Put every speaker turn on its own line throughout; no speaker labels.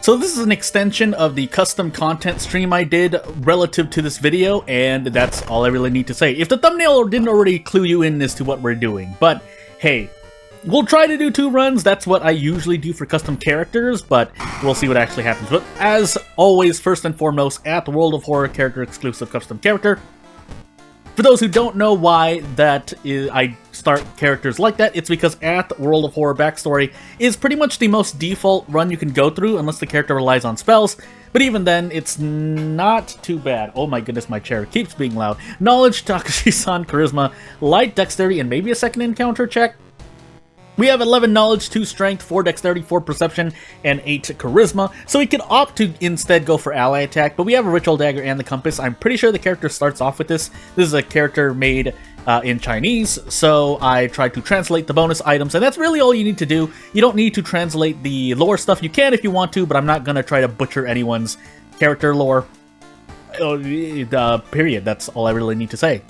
So this is an extension of the custom content stream I did relative to this video, and that's all I really need to say. If the thumbnail didn't already clue you in as to what we're doing, but hey, we'll try to do 2 runs. That's what I usually do for custom characters, but we'll see what actually happens. But as always, first and foremost, at the World of Horror character exclusive custom character. For those who don't know why that is, I start characters like that, it's because at World of Horror Backstory is pretty much the most default run you can go through unless the character relies on spells, but even then, it's not too bad. Oh my goodness, my chair keeps being loud. Knowledge, Takashi-san, Charisma, Light, Dexterity, and maybe a second encounter check? We have 11 Knowledge, 2 Strength, 4 Dexterity, 4 Perception, and 8 Charisma, so we could opt to instead go for Ally Attack, but we have a Ritual Dagger and the Compass. I'm pretty sure the character starts off with this. This is a character made in Chinese, so I tried to translate the bonus items, and that's really all you need to do. You don't need to translate the lore stuff. You can if you want to, but I'm not going to try to butcher anyone's character lore. Period. That's all I really need to say.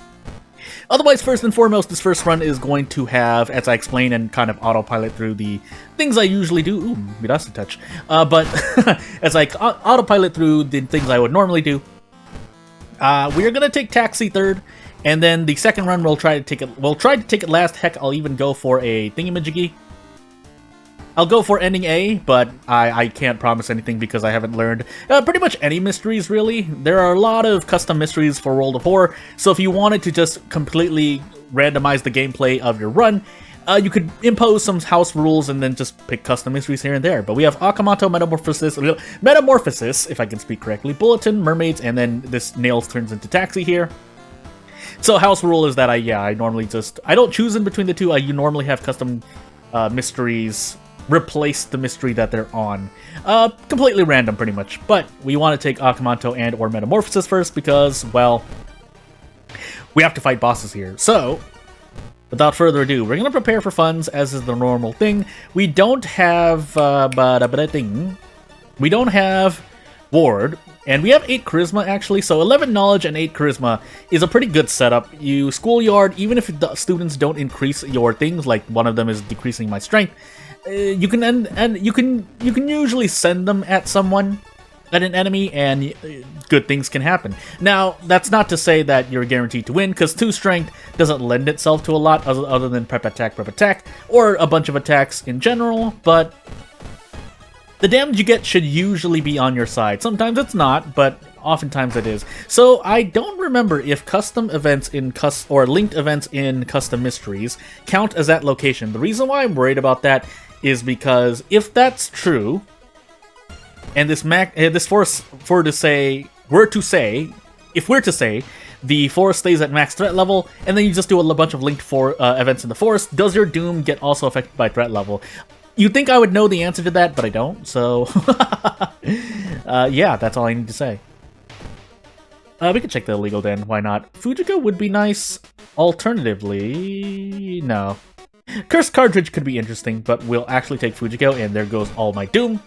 Otherwise, first and foremost, this first run is going to have, as I explain and kind of autopilot through the things I usually do. Ooh, that's a touch. But as I autopilot through the things I would normally do, we're gonna take Taxi third, and then the second run we'll try to take it. We'll try to take it last. Heck, I'll even go for a thingamajiggy. I'll go for ending A, but I can't promise anything because I haven't learned pretty much any mysteries, really. There are a lot of custom mysteries for World of Horror, so if you wanted to just completely randomize the gameplay of your run, you could impose some house rules and then just pick custom mysteries here and there. But we have Akamoto, Metamorphosis, if I can speak correctly, Bulletin, Mermaids, and then this Nails turns into Taxi here. So house rule is that I normally I don't choose in between the two. You normally have custom mysteries replace the mystery that they're on. Completely random, pretty much. But we want to take Akamanto and or Metamorphosis first because, well, we have to fight bosses here. So, without further ado, we're going to prepare for funds, as is the normal thing. We don't have, we don't have Ward, and we have 8 Charisma, actually, so 11 Knowledge and 8 Charisma is a pretty good setup. You Schoolyard, even if the students don't increase your things, like one of them is decreasing my strength, you can usually send them at someone, at an enemy, and good things can happen. Now, that's not to say that you're guaranteed to win, because 2 strength doesn't lend itself to a lot other than prep attack, or a bunch of attacks in general, but the damage you get should usually be on your side. Sometimes it's not, but oftentimes it is. So I don't remember if custom events in or linked events in custom mysteries count as that location. The reason why I'm worried about that is because if that's true, and this force were to say the forest stays at max threat level, and then you just do a bunch of linked events in the forest, does your doom get also affected by threat level? You'd think I would know the answer to that, but I don't, so yeah, that's all I need to say. We could check the illegal den, why not? Fujiko would be nice. Alternatively, no. Cursed Cartridge could be interesting, but we'll actually take Fujiko, and there goes all my doom.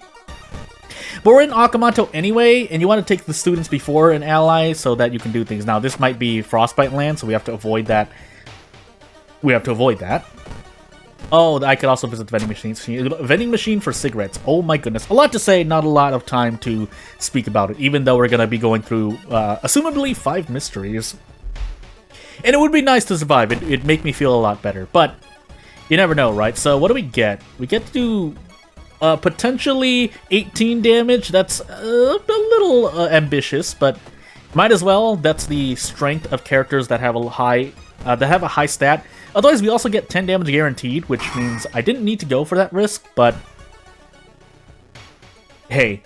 But we're in Akamoto anyway, and you want to take the students before an ally so that you can do things. Now, this might be Frostbite Land, so we have to avoid that. Oh, I could also visit the vending machine. Vending machine for cigarettes. Oh my goodness. A lot to say, not a lot of time to speak about it, even though we're going to be going through, assumably, 5 mysteries. And it would be nice to survive. It'd make me feel a lot better. But you never know, right? So what do we get? We get to do potentially 18 damage. That's a little ambitious, but might as well. That's the strength of characters that have a high stat. Otherwise, we also get 10 damage guaranteed, which means I didn't need to go for that risk, but hey.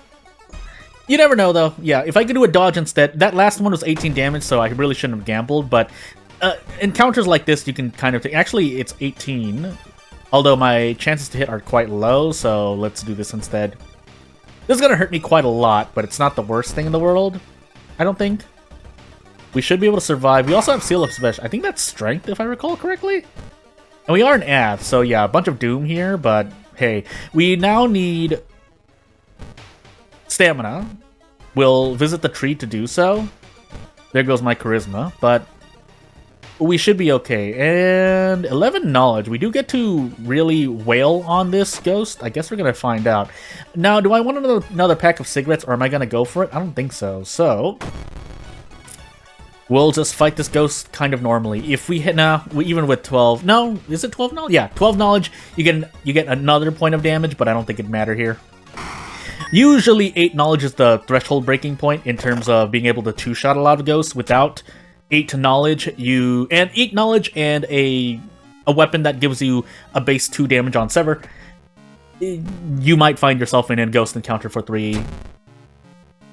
You never know, though. Yeah, if I could do a dodge instead, that last one was 18 damage, so I really shouldn't have gambled, but encounters like this, you can kind of take... Actually, it's 18, although my chances to hit are quite low, so let's do this instead. This is going to hurt me quite a lot, but it's not the worst thing in the world, I don't think. We should be able to survive. We also have Seal of Special. I think that's Strength, if I recall correctly. And we are an Ath, so yeah, a bunch of Doom here, but hey. We now need Stamina. We'll visit the tree to do so. There goes my Charisma, but we should be okay. And 11 knowledge. We do get to really wail on this ghost. I guess we're going to find out. Now, do I want another pack of cigarettes, or am I going to go for it? I don't think so. So, we'll just fight this ghost kind of normally. If we hit now, even with 12, no, is it 12 knowledge? Yeah, 12 knowledge. You get another point of damage, but I don't think it'd matter here. Usually 8 knowledge is the threshold breaking point in terms of being able to two-shot a lot of ghosts without 8 knowledge. 8 knowledge and a weapon that gives you a base 2 damage on Sever. You might find yourself in a ghost encounter for 3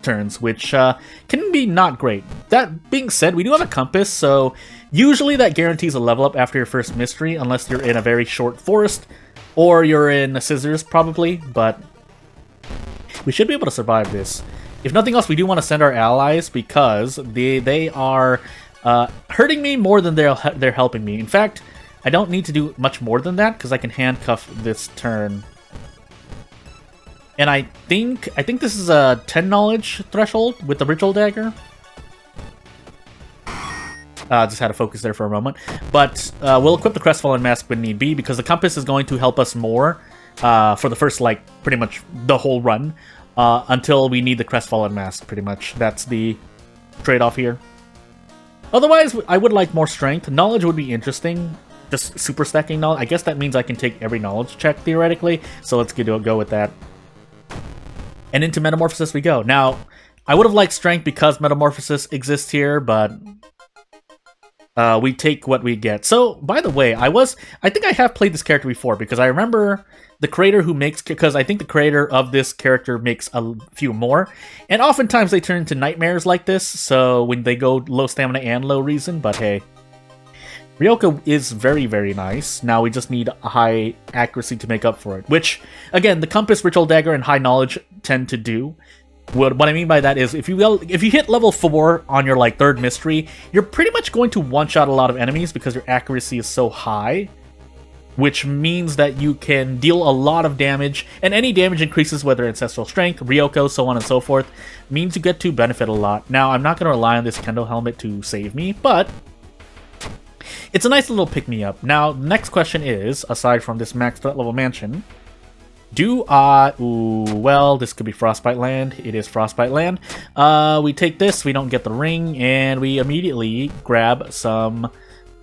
turns, which can be not great. That being said, we do have a compass, so usually that guarantees a level up after your first mystery, unless you're in a very short forest, or you're in scissors, probably, but we should be able to survive this. If nothing else, we do want to send our allies, because they are hurting me more than they're helping me. In fact, I don't need to do much more than that, because I can handcuff this turn. And I think this is a 10 knowledge threshold with the ritual dagger. Just had to focus there for a moment. But we'll equip the Crestfallen Mask when need be, because the compass is going to help us more for the first, like, pretty much the whole run, until we need the Crestfallen Mask, pretty much. That's the trade-off here. Otherwise, I would like more strength. Knowledge would be interesting. Just super stacking knowledge. I guess that means I can take every knowledge check, theoretically, so let's go with that. And into Metamorphosis we go. Now, I would have liked Strength because Metamorphosis exists here, but we take what we get. So, by the way, I think I have played this character before, because I remember the creator who makes, because I think the creator of this character makes a few more, and oftentimes they turn into nightmares like this, so when they go low stamina and low reason, but hey. Ryoko is very, very nice. Now we just need a high accuracy to make up for it, which, again, the Compass, Ritual Dagger, and High Knowledge tend to do. What I mean by that is, if you hit level 4 on your, like, 3rd mystery, you're pretty much going to one-shot a lot of enemies because your accuracy is so high, which means that you can deal a lot of damage, and any damage increases, whether Ancestral Strength, Ryoko, so on and so forth, means you get to benefit a lot. Now, I'm not going to rely on this Kendo Helmet to save me, but it's a nice little pick-me-up. Now, the next question is, aside from this max threat level mansion, well, this could be Frostbite Land. It is Frostbite Land. We take this, we don't get the ring, and we immediately grab some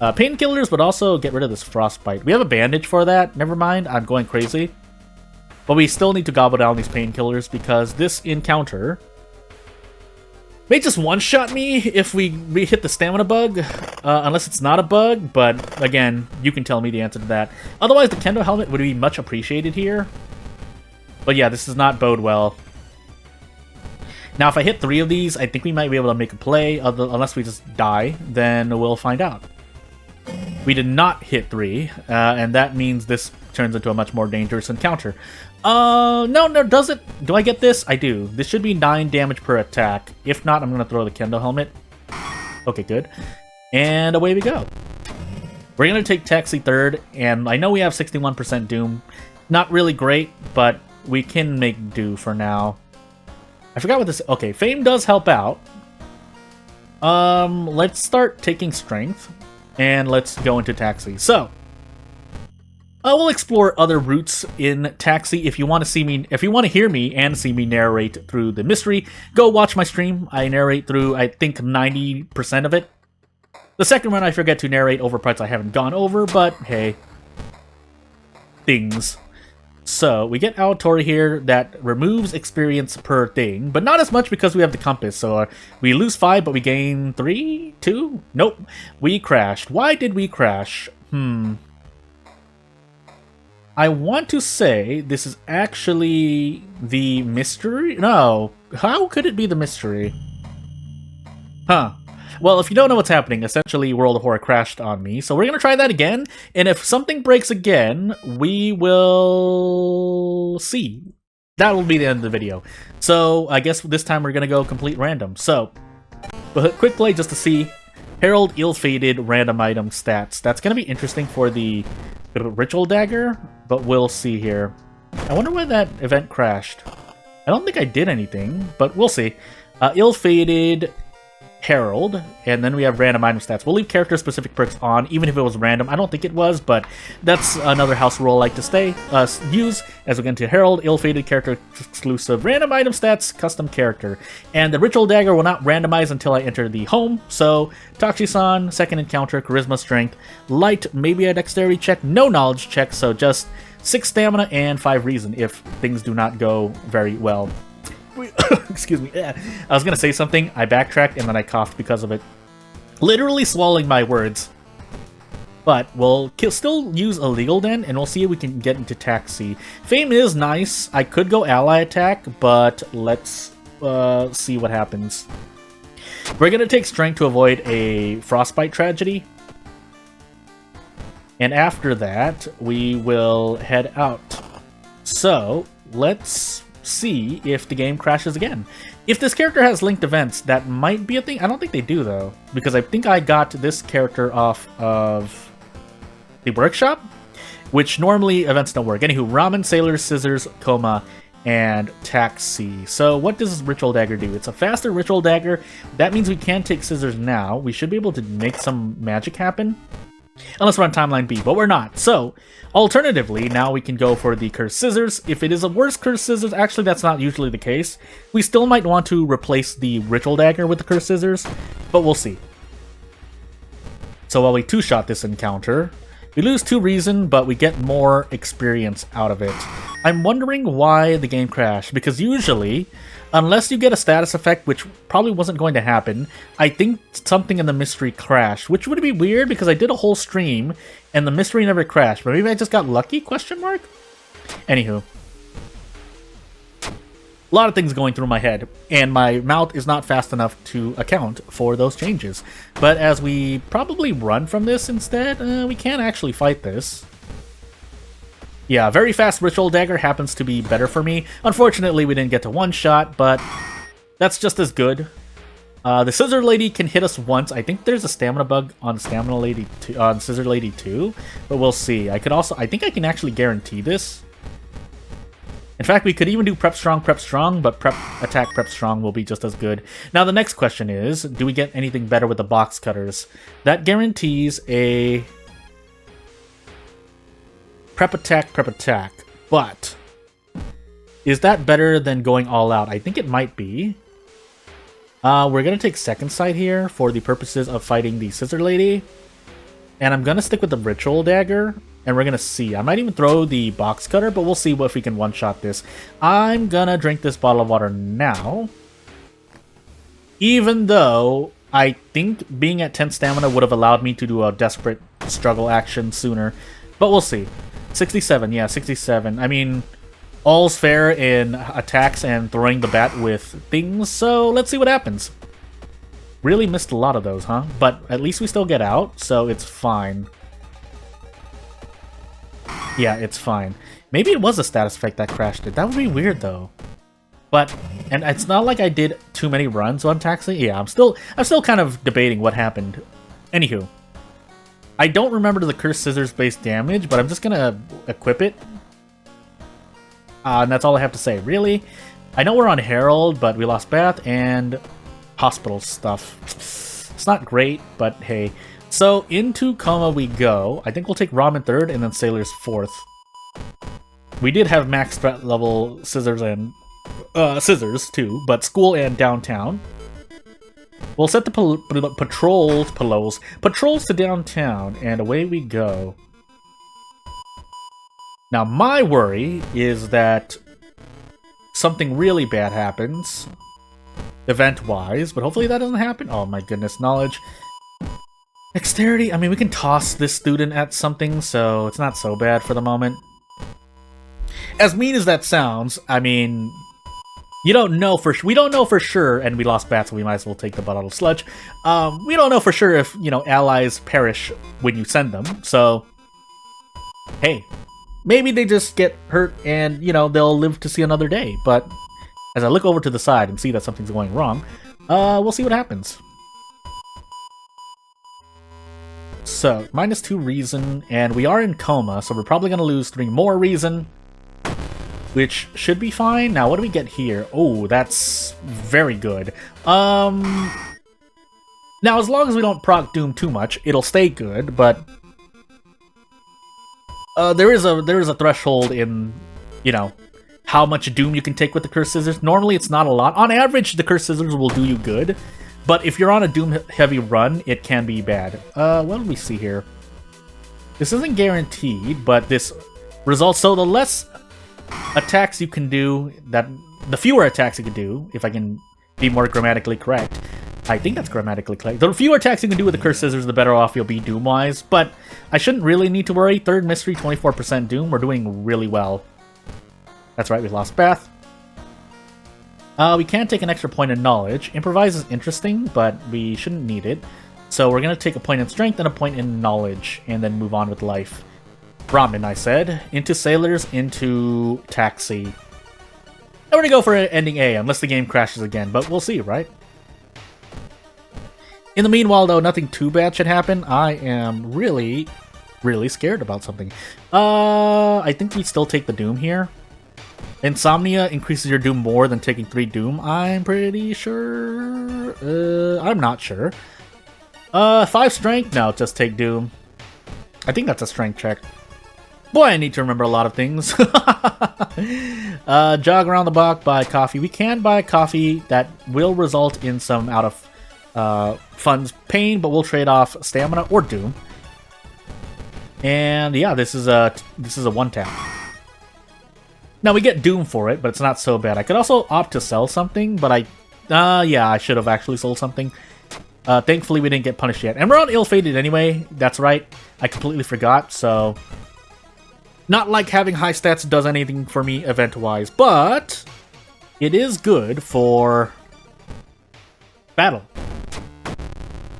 painkillers, but also get rid of this Frostbite. We have a bandage for that. Never mind, I'm going crazy. But we still need to gobble down these painkillers, because this encounter may just one-shot me if we hit the stamina bug, unless it's not a bug, but again, you can tell me the answer to that. Otherwise, the Kendo Helmet would be much appreciated here. But yeah, this does not bode well. Now, if I hit 3 of these, I think we might be able to make a play, unless we just die, then we'll find out. We did not hit 3, and that means this turns into a much more dangerous encounter. No, does it? Do I get this? I do. This should be 9 damage per attack. If not, I'm going to throw the Kendo Helmet. Okay, good. And away we go. We're going to take Taxi 3rd, and I know we have 61% Doom. Not really great, but we can make do for now. I forgot what this... Okay, Fame does help out. Let's start taking Strength, and let's go into Taxi. So, I will explore other routes in Taxi. If you want to hear me and see me narrate through the mystery, go watch my stream. I narrate through, I think, 90% of it. The second run, I forget to narrate over parts I haven't gone over, but hey, things. So, we get Aotori here that removes experience per thing, but not as much because we have the compass. So, we lose 5, but we gain 3? 2? Nope. We crashed. Why did we crash? I want to say this is actually the mystery? No. How could it be the mystery? Huh. Well, if you don't know what's happening, essentially World of Horror crashed on me, so we're going to try that again, and if something breaks again, we will see. That will be the end of the video. So, I guess this time we're going to go complete random. So, quick play just to see. Herald Ill-Fated random item stats. That's going to be interesting for the Ritual Dagger, but we'll see here. I wonder why that event crashed. I don't think I did anything, but we'll see. Ill-Fated... Herald, and then we have random item stats. We'll leave character-specific perks on, even if it was random. I don't think it was, but that's another house rule I like to use as we get into Herald, ill-fated character-exclusive, random item stats, custom character. And the Ritual Dagger will not randomize until I enter the home, so Tachi-san, second encounter, charisma, strength, light, maybe a dexterity check, no knowledge check, so just 6 stamina and 5 reason if things do not go very well. Excuse me. I was gonna say something, I backtracked, and then I coughed because of it. Literally swallowing my words. But we'll still use Illegal then, and we'll see if we can get into Taxi. Fame is nice. I could go Ally Attack, but let's see what happens. We're gonna take Strength to avoid a Frostbite tragedy. And after that, we will head out. So, let's see if the game crashes again. If this character has linked events, that might be a thing. I don't think they do, though, because I think I got this character off of the workshop, which normally events don't work. Anywho, Ramen, Sailors, Scissors, Coma, and Taxi. So what does Ritual Dagger do? It's a faster Ritual Dagger. That means we can take Scissors now. We should be able to make some magic happen. Unless we're on Timeline B, but we're not. So, alternatively, now we can go for the Cursed Scissors. If it is a worse Cursed Scissors, actually that's not usually the case. We still might want to replace the Ritual Dagger with the Cursed Scissors, but we'll see. So while we two-shot this encounter, we lose 2 reason, but we get more experience out of it. I'm wondering why the game crashed, because usually, unless you get a status effect, which probably wasn't going to happen, I think something in the mystery crashed, which would be weird because I did a whole stream and the mystery never crashed. But maybe I just got lucky, question mark? Anywho. A lot of things going through my head, and my mouth is not fast enough to account for those changes. But as we probably run from this instead, we can actually fight this. Yeah, very fast Ritual Dagger happens to be better for me. Unfortunately, we didn't get to one-shot, but that's just as good. The Scissor Lady can hit us once. I think there's a stamina bug on Stamina Lady on Scissor Lady too, but we'll see. I think I can actually guarantee this. In fact, we could even do Prep Strong, but Prep Attack, Prep Strong will be just as good. Now, the next question is, do we get anything better with the Box Cutters? That guarantees a Prep Attack, but is that better than going all out? I think it might be. We're going to take Second Sight here for the purposes of fighting the Scissor Lady. And I'm going to stick with the Ritual Dagger, and we're going to see. I might even throw the Box Cutter, but we'll see if we can one-shot this. I'm going to drink this bottle of water now. Even though I think being at 10 stamina would have allowed me to do a desperate struggle action sooner. But we'll see. 67, yeah, 67. I mean, all's fair in attacks and throwing the bat with things, so let's see what happens. Really missed a lot of those, huh? But at least we still get out, so it's fine. Yeah, it's fine. Maybe it was a status effect that crashed it. That would be weird, though. But, and it's not like I did too many runs on Taxi. Yeah, I'm still kind of debating what happened. Anywho. I don't remember the Cursed Scissors based damage, but I'm just gonna equip it. And that's all I have to say, really. I know we're on Herald, but we lost Bath and hospital stuff. It's not great, but hey. So, into Coma we go. I think we'll take Ramen 3rd and then Sailors 4th. We did have max threat level Scissors and Scissors too, but School and Downtown. We'll set the patrols to downtown, and away we go. Now, my worry is that something really bad happens, event-wise, but hopefully that doesn't happen. Oh my goodness, knowledge. Dexterity, I mean, we can toss this student at something, so it's not so bad for the moment. As mean as that sounds, I mean, we don't know for sure, and we lost Bat, so we might as well take the bottle of sludge. We don't know for sure if, allies perish when you send them, so hey, maybe they just get hurt and, they'll live to see another day. But as I look over to the side and see that something's going wrong, we'll see what happens. So, -2 reason, and we are in Coma, so we're probably going to lose 3 more reason, which should be fine. Now, what do we get here? Oh, that's very good. Now, as long as we don't proc Doom too much, it'll stay good, but there is a threshold in, you know, how much Doom you can take with the Cursed Scissors. Normally, it's not a lot. On average, the Cursed Scissors will do you good, but if you're on a Doom-heavy run, it can be bad. What do we see here? This isn't guaranteed, but this results... So the less attacks you can do, the fewer attacks you can do, if I can be more grammatically correct. I think that's grammatically correct. The fewer attacks you can do with the Cursed Scissors, the better off you'll be Doom-wise, but I shouldn't really need to worry. Third Mystery, 24% Doom. We're doing really well. That's right, we lost Beth. We can take an extra point in Knowledge. Improvise is interesting, but we shouldn't need it. So we're going to take a point in Strength and a point in Knowledge, and then move on with Life. Ramen, I said. Into Sailors, into Taxi. And we're going to go for ending A, unless the game crashes again, but we'll see, right? In the meanwhile, though, nothing too bad should happen. I am really, really scared about something. I think we still take the Doom here. Insomnia increases your Doom more than taking 3 Doom, I'm pretty sure. I'm not sure. 5 Strength? No, just take Doom. I think that's a Strength check. Boy, I need to remember a lot of things. Jog around the block, buy coffee. We can buy coffee that will result in some out of funds pain, but we'll trade off stamina or Doom. And yeah, this is a 1-tap. Now, we get Doom for it, but it's not so bad. I could also opt to sell something, but yeah, I should have actually sold something. Thankfully, we didn't get punished yet. And we're on Ill-Fated anyway, that's right. I completely forgot, so... Not like having high stats does anything for me event-wise, but... It is good for... battle.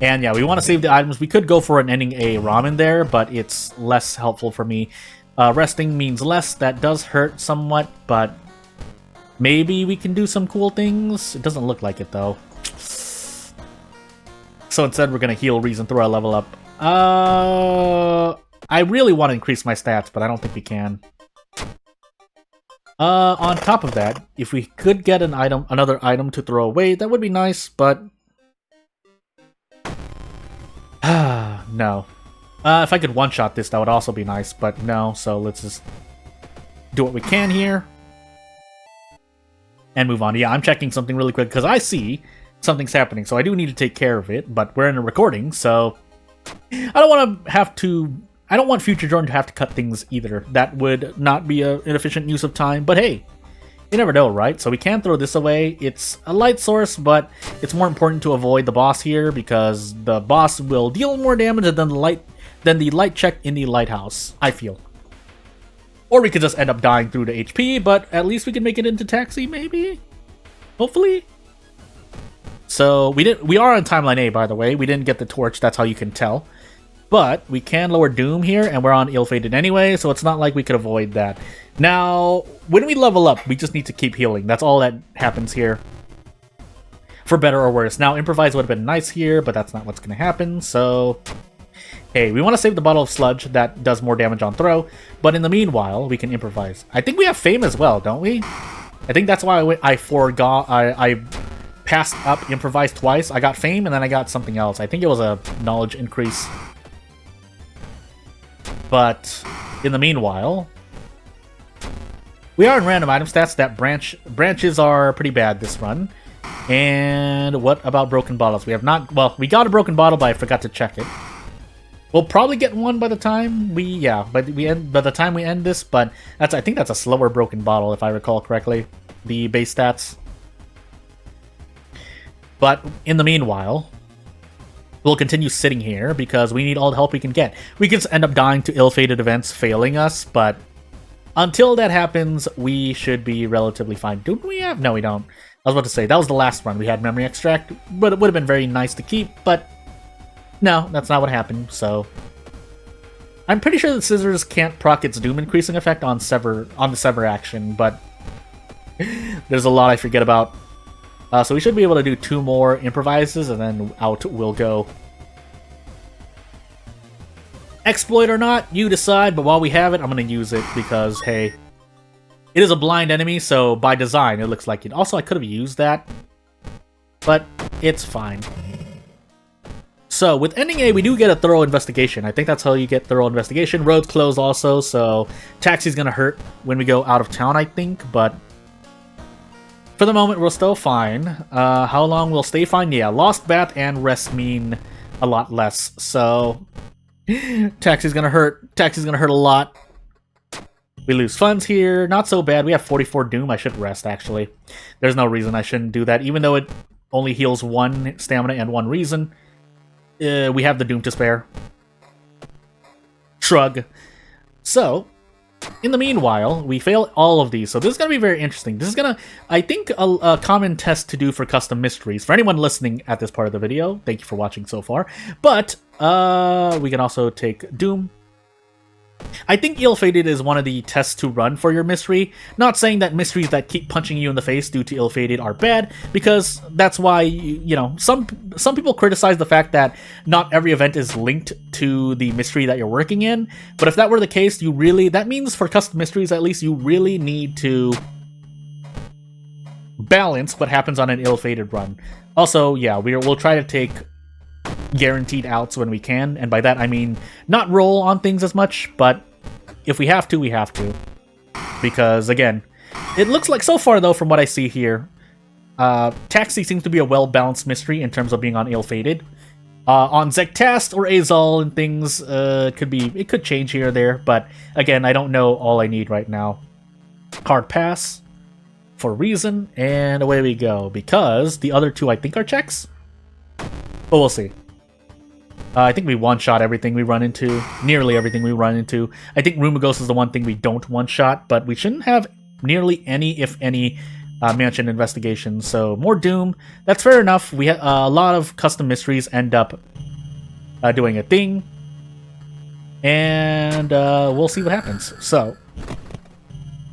And yeah, we want to save the items. We could go for an ending A ramen there, but it's less helpful for me. Resting means less. That does hurt somewhat, but maybe we can do some cool things. It doesn't look like it, though. So instead, we're going to heal Reason through our level up. I really want to increase my stats, but I don't think we can. On top of that, if we could get another item to throw away, that would be nice, but... no. If I could one-shot this, that would also be nice, but no, so let's just do what we can here. And move on. Yeah, I'm checking something really quick, because I see something's happening, so I do need to take care of it, but we're in a recording, so... I don't want Future Jordan to have to cut things either. That would not be an efficient use of time, but hey, you never know, right? So we can throw this away. It's a light source, but it's more important to avoid the boss here, because the boss will deal more damage than the light check in the lighthouse, I feel. Or we could just end up dying through to HP, but at least we can make it into Taxi, maybe? Hopefully? So, we are on Timeline A, by the way. We didn't get the torch, that's how you can tell. But, we can lower Doom here, and we're on Ill-Fated anyway, so it's not like we could avoid that. Now, when we level up, we just need to keep healing. That's all that happens here. For better or worse. Now, Improvise would have been nice here, but that's not what's going to happen, so... Hey, we want to save the Bottle of Sludge, that does more damage on throw, but in the meanwhile, we can improvise. I think we have Fame as well, don't we? I think that's why I passed up Improvise twice. I got Fame, and then I got something else. I think it was a Knowledge increase. But, in the meanwhile, we are in random item stats. That branches are pretty bad this run. And what about broken bottles? We have not, well, we got a broken bottle, but I forgot to check it. We'll probably get one by the time by the time we end this, but I think that's a slower broken bottle if I recall correctly, the base stats. But in the meanwhile, we'll continue sitting here because we need all the help we can get. We could just end up dying to ill-fated events failing us, but until that happens, we should be relatively fine. Do we have? No, we don't. I was about to say, that was the last run. We had Memory Extract, but it would have been very nice to keep, but no, that's not what happened, so... I'm pretty sure that Scissors can't proc its Doom increasing effect on the Sever action, but there's a lot I forget about. So we should be able to do 2 more improvises, and then out we'll go. Exploit or not, you decide, but while we have it, I'm going to use it because, hey, it is a blind enemy, so by design it looks like it. Also, I could have used that, but it's fine. So with ending A, we do get a thorough investigation. I think that's how you get thorough investigation. Roads closed also, so taxi's gonna hurt when we go out of town, I think, but for the moment, we're still fine. How long we'll stay fine? Yeah, lost bath and rest mean a lot less, so taxi's gonna hurt. Taxi's gonna hurt a lot. We lose funds here. Not so bad. We have 44 doom. I should rest, actually. There's no reason I shouldn't do that, even though it only heals 1 stamina and 1 reason. We have the doom to spare. Shrug. So, in the meanwhile, we fail all of these, so this is going to be very interesting. This is going to, I think, a common test to do for custom mysteries. For anyone listening at this part of the video, thank you for watching so far. But, we can also take doom. I think ill-fated is one of the tests to run for your mystery. Not saying that mysteries that keep punching you in the face due to ill-fated are bad, because that's why, you know, some people criticize the fact that not every event is linked to the mystery that you're working in. But if that were the case, that means for custom mysteries at least, you really need to balance what happens on an ill-fated run. Also, yeah, we'll try to take guaranteed outs when we can, and by that I mean not roll on things as much, but if we have to, we have to. Because, again, it looks like, so far though, from what I see here, Taxi seems to be a well-balanced mystery in terms of being on ill-fated. On Zektast or Azal and things, it could change here or there, but again, I don't know all I need right now. Hard pass for reason, and away we go, because the other two I think are checks. But we'll see. I think we one-shot everything we run into. Nearly everything we run into. I think Rumagos is the one thing we don't one-shot, but we shouldn't have nearly any, if any, mansion investigations. So, more Doom. That's fair enough. We a lot of custom mysteries end up doing a thing. And we'll see what happens. So,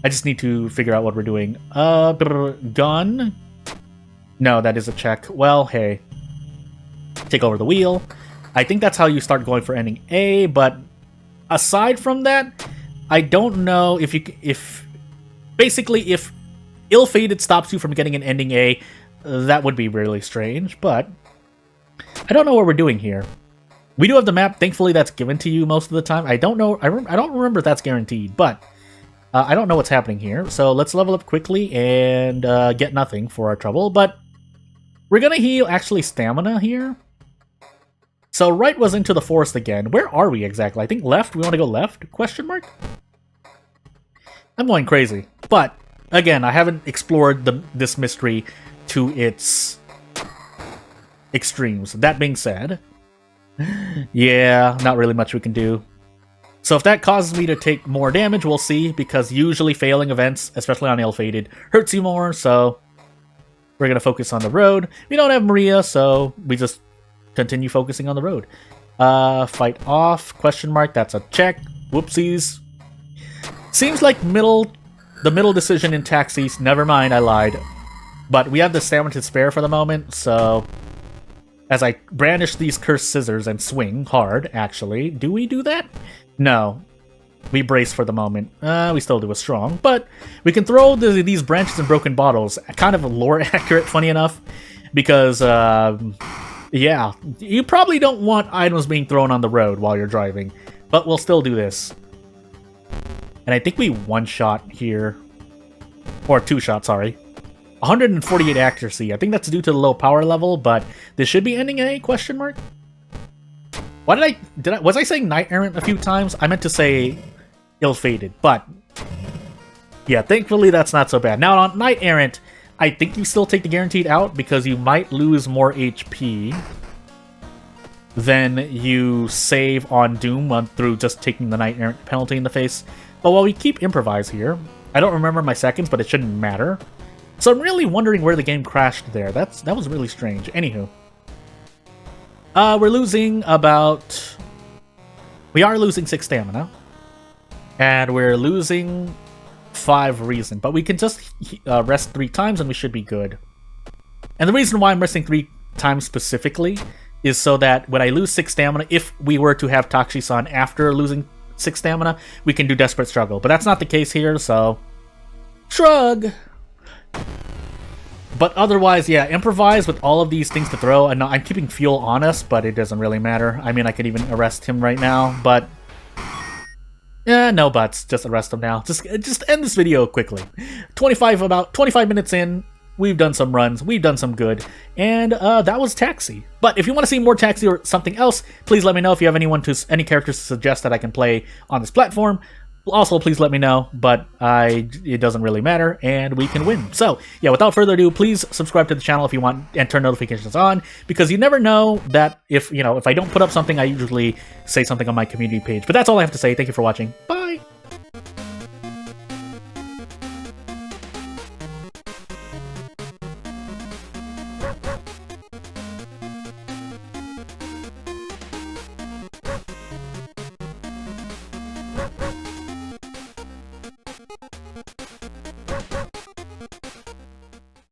I just need to figure out what we're doing. Gun? No, that is a check. Well, hey. Take over the wheel. I think that's how you start going for ending A, but aside from that, I don't know if ill-fated stops you from getting an ending A, that would be really strange, but I don't know what we're doing here. We do have the map. Thankfully, that's given to you most of the time. I don't know. I don't remember if that's guaranteed, but I don't know what's happening here. So let's level up quickly and get nothing for our trouble, but we're going to heal actually stamina here. So right was into the forest again. Where are we exactly? I think left. We want to go left? Question mark? I'm going crazy. But, again, I haven't explored this mystery to its extremes. That being said, yeah, not really much we can do. So if that causes me to take more damage, we'll see, because usually failing events, especially on ill-fated, hurts you more, so we're going to focus on the road. We don't have Maria, so we just continue focusing on the road. Fight off, question mark, that's a check. Whoopsies. Seems like the middle decision in Taxis. Never mind, I lied. But we have the stamina to spare for the moment, so as I brandish these cursed scissors and swing hard, actually, do we do that? No. We brace for the moment. We still do a strong, but we can throw these branches and broken bottles. Kind of lore accurate, funny enough, because yeah, you probably don't want items being thrown on the road while you're driving, but we'll still do this. And I think we one-shot here. Or two-shot, sorry. 148 accuracy. I think that's due to the low power level, but this should be ending A, question mark? Why was I saying Knight Errant a few times? I meant to say ill-fated, but yeah, thankfully that's not so bad. Now on Knight Errant, I think you still take the guaranteed out because you might lose more HP than you save on Doom through just taking the Knight Errant penalty in the face. But while we keep improvise here, I don't remember my seconds, but it shouldn't matter. So I'm really wondering where the game crashed there. That was really strange. Anywho. We're losing about... We are losing 6 stamina. And we're losing 5 reason. But we can just rest 3 times and we should be good. And the reason why I'm resting 3 times specifically is so that when I lose 6 stamina, if we were to have Takshi-san after losing 6 stamina, we can do Desperate Struggle. But that's not the case here, so... Shrug! But otherwise, yeah, improvise with all of these things to throw. And I'm keeping fuel on us, but it doesn't really matter. I mean, I could even arrest him right now, but... yeah, no buts. Just arrest him now. Just end this video quickly. About 25 minutes in, we've done some runs, we've done some good, and that was Taxi. But if you want to see more Taxi or something else, please let me know if you have any characters to suggest that I can play on this platform. Also, please let me know, but it doesn't really matter, and we can win. So, yeah, without further ado, please subscribe to the channel if you want, and turn notifications on, because you never know that if I don't put up something, I usually say something on my community page. But that's all I have to say. Thank you for watching. Bye!